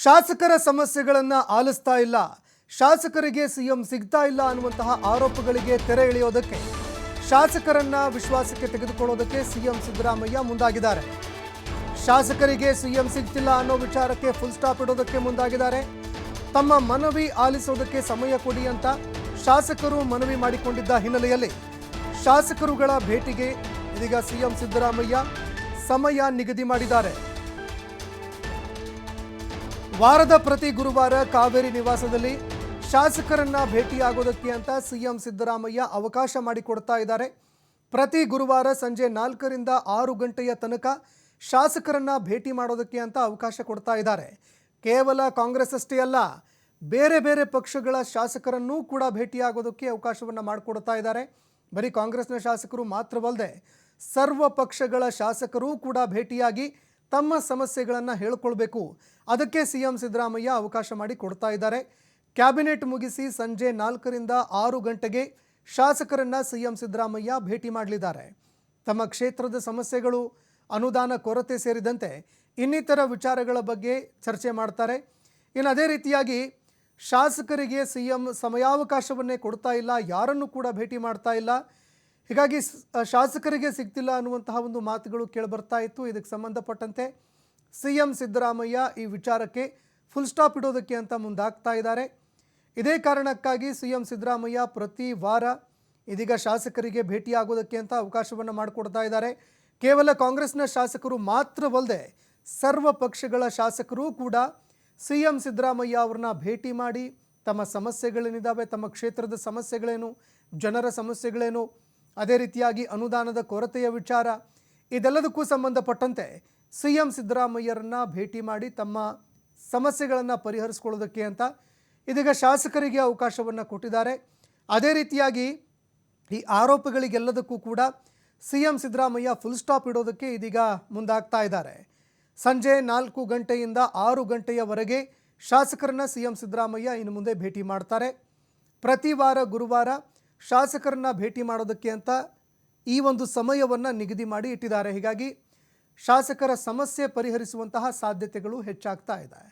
ಶಾಸಕರ ಸಮಸ್ಯೆಗಳನ್ನು ಆಲಿಸ್ತಾ ಇಲ್ಲ, ಶಾಸಕರಿಗೆ ಸಿಎಂ ಸಿಗ್ತಾ ಇಲ್ಲ ಅನ್ನುವಂತಹ ಆರೋಪಗಳಿಗೆ ತೆರೆ ಎಳೆಯೋದಕ್ಕೆ ಶಾಸಕರನ್ನ ವಿಶ್ವಾಸಕ್ಕೆ ತೆಗೆದುಕೊಳ್ಳೋದಕ್ಕೆ ಸಿಎಂ ಸಿದ್ದರಾಮಯ್ಯ ಮುಂದಾಗಿದ್ದಾರೆ. ಶಾಸಕರಿಗೆ ಸಿಎಂ ಸಿಗ್ತಿಲ್ಲ ಅನ್ನೋ ವಿಚಾರಕ್ಕೆ ಫುಲ್ ಸ್ಟಾಪ್ ಇಡೋದಕ್ಕೆ ಮುಂದಾಗಿದ್ದಾರೆ. ತಮ್ಮ ಮನವಿ ಆಲಿಸೋದಕ್ಕೆ ಸಮಯ ಕೊಡಿ ಅಂತ ಶಾಸಕರು ಮನವಿ ಮಾಡಿಕೊಂಡಿದ್ದ ಹಿನ್ನೆಲೆಯಲ್ಲಿ ಶಾಸಕರುಗಳ ಭೇಟಿಗೆ ಇದೀಗ ಸಿಎಂ ಸಿದ್ದರಾಮಯ್ಯ ಸಮಯ ನಿಗದಿ ಮಾಡಿದ್ದಾರೆ. ವಾರದ ಪ್ರತಿ ಗುರುವಾರ ಕಾವೇರಿ ನಿವಾಸದಲ್ಲಿ ಶಾಸಕರನ್ನ ಭೇಟಿಯಾಗೋದಕ್ಕೆ ಅಂತ ಸಿಎಂ ಸಿದ್ದರಾಮಯ್ಯ ಅವಕಾಶ ಮಾಡಿಕೊಡ್ತಾ ಇದ್ದಾರೆ. ಪ್ರತಿ ಗುರುವಾರ ಸಂಜೆ 4ರಿಂದ 6 ಗಂಟೆಯ ತನಕ ಶಾಸಕರನ್ನ ಭೇಟಿ ಮಾಡೋದಕ್ಕೆ ಅಂತ ಅವಕಾಶ ಕೊಡ್ತಾ ಇದ್ದಾರೆ. ಕೇವಲ ಕಾಂಗ್ರೆಸ್ ಅಷ್ಟೇ ಅಲ್ಲ, ಬೇರೆ ಬೇರೆ ಪಕ್ಷಗಳ ಶಾಸಕರನ್ನೂ ಕೂಡ ಭೇಟಿಯಾಗೋದಕ್ಕೆ ಅವಕಾಶವನ್ನು ಮಾಡಿಕೊಡ್ತಾ ಇದ್ದಾರೆ. ಬರೀ ಕಾಂಗ್ರೆಸ್ನ ಶಾಸಕರು ಮಾತ್ರವಲ್ಲದೆ ಸರ್ವ ಪಕ್ಷಗಳ ಶಾಸಕರೂ ಕೂಡ ಭೇಟಿಯಾಗಿ ತಮ್ಮ ಸಮಸ್ಯೆಗಳನ್ನು ಹೇಳಿಕೊಳ್ಬೇಕು. ಅದಕ್ಕೆ ಸಿಎಂ ಸಿದ್ದರಾಮಯ್ಯ ಅವಕಾಶ ಮಾಡಿ ಕೊಡ್ತಾ ಇದ್ದಾರೆ. ಕ್ಯಾಬಿನೆಟ್ ಮುಗಿಸಿ ಸಂಜೆ 4ರಿಂದ 6 ಗಂಟೆಗೆ ಶಾಸಕರನ್ನ ಸಿಎಂ ಸಿದ್ದರಾಮಯ್ಯ ಭೇಟಿ ಮಾಡಲಿದ್ದಾರೆ. ತಮ್ಮ ಕ್ಷೇತ್ರದ ಸಮಸ್ಯೆಗಳು, ಅನುದಾನ ಕೊರತೆ ಸೇರಿದಂತೆ ಇನ್ನಿತರ ವಿಚಾರಗಳ ಬಗ್ಗೆ ಚರ್ಚೆ ಮಾಡ್ತಾರೆ. ಇನ್ನು ಅದೇ ರೀತಿಯಾಗಿ ಶಾಸಕರಿಗೆ ಸಿಎಂ ಸಮಯಾವಕಾಶವನ್ನೇ ಕೊಡ್ತಾ ಇಲ್ಲ, ಯಾರನ್ನು ಕೂಡ ಭೇಟಿ ಮಾಡ್ತಾ ಇಲ್ಲ. ಹೀಗಾಗಿ ಶಾಸಕರಿಗೆ ಸಿಗ್ತಿಲ್ಲ ಅನ್ನುವಂತಹ ಒಂದು ಮಾತುಗಳು ಕೇಳಿಬರ್ತಾ ಇತ್ತು. ಇದಕ್ಕೆ ಸಂಬಂಧಪಟ್ಟಂತೆ ಸಿಎಂ ಸಿದ್ದರಾಮಯ್ಯ ಈ ವಿಚಾರಕ್ಕೆ ಫುಲ್ ಸ್ಟಾಪ್ ಇಡೋದಕ್ಕೆ ಅಂತ ಮುಂದಾಗ್ತಾ ಇದ್ದಾರೆ. ಇದೇ ಕಾರಣಕ್ಕಾಗಿ ಸಿಎಂ ಸಿದ್ದರಾಮಯ್ಯ ಪ್ರತಿ ವಾರ ಇದೀಗ ಶಾಸಕರಿಗೆ ಭೇಟಿಯಾಗೋದಕ್ಕೆ ಅಂತ ಅವಕಾಶವನ್ನು ಮಾಡಿಕೊಡ್ತಾ ಇದ್ದಾರೆ. ಕೇವಲ ಕಾಂಗ್ರೆಸ್ನ ಶಾಸಕರು ಮಾತ್ರವಲ್ಲದೆ ಸರ್ವ ಪಕ್ಷಗಳ ಶಾಸಕರೂ ಕೂಡ ಸಿಎಂ ಸಿದ್ದರಾಮಯ್ಯ ಅವ್ರನ್ನ ಭೇಟಿ ಮಾಡಿ ತಮ್ಮ ಸಮಸ್ಯೆಗಳೇನಿದ್ದಾವೆ, ತಮ್ಮ ಕ್ಷೇತ್ರದ ಸಮಸ್ಯೆಗಳೇನು, ಜನರ ಸಮಸ್ಯೆಗಳೇನು, ಅದೇ ರೀತಿಯಾಗಿ ಅನುದಾನದ ಕೊರತೆಯ ವಿಚಾರ, ಇದೆಲ್ಲದಕ್ಕೂ ಸಂಬಂಧಪಟ್ಟಂತೆ ಸಿಎಂ ಸಿದ್ದರಾಮಯ್ಯರನ್ನ ಭೇಟಿ ಮಾಡಿ ತಮ್ಮ ಸಮಸ್ಯೆಗಳನ್ನು ಪರಿಹರಿಸ್ಕೊಳ್ಳೋದಕ್ಕೆ ಅಂತ ಇದೀಗ ಶಾಸಕರಿಗೆ ಅವಕಾಶವನ್ನು ಕೊಟ್ಟಿದ್ದಾರೆ. ಅದೇ ರೀತಿಯಾಗಿ ಈ ಆರೋಪಗಳಿಗೆಲ್ಲದಕ್ಕೂ ಕೂಡ ಸಿಎಂ ಸಿದ್ದರಾಮಯ್ಯ ಫುಲ್ ಸ್ಟಾಪ್ ಇಡೋದಕ್ಕೆ ಇದೀಗ ಮುಂದಾಗ್ತಾ ಇದ್ದಾರೆ. ಸಂಜೆ 4 ಗಂಟೆಯಿಂದ 6 ಗಂಟೆಯವರೆಗೆ ಶಾಸಕರನ್ನ ಸಿಎಂ ಸಿದ್ದರಾಮಯ್ಯ ಇನ್ನು ಮುಂದೆ ಭೇಟಿ ಮಾಡ್ತಾರೆ. ಪ್ರತಿ ವಾರ ಗುರುವಾರ ಶಾಸಕರನ್ನ ಭೇಟಿ ಮಾಡೋದಕ್ಕೆ ಅಂತ ಈ ಒಂದು ಸಮಯವನ್ನು ನಿಗದಿ ಮಾಡಿ ಇಟ್ಟಿದ್ದಾರೆ. ಹೀಗಾಗಿ ಶಾಸಕರ ಸಮಸ್ಯೆ ಪರಿಹರಿಸುವಂತಹ ಸಾಧ್ಯತೆಗಳು ಹೆಚ್ಚಾಗ್ತಾ ಇದೆ.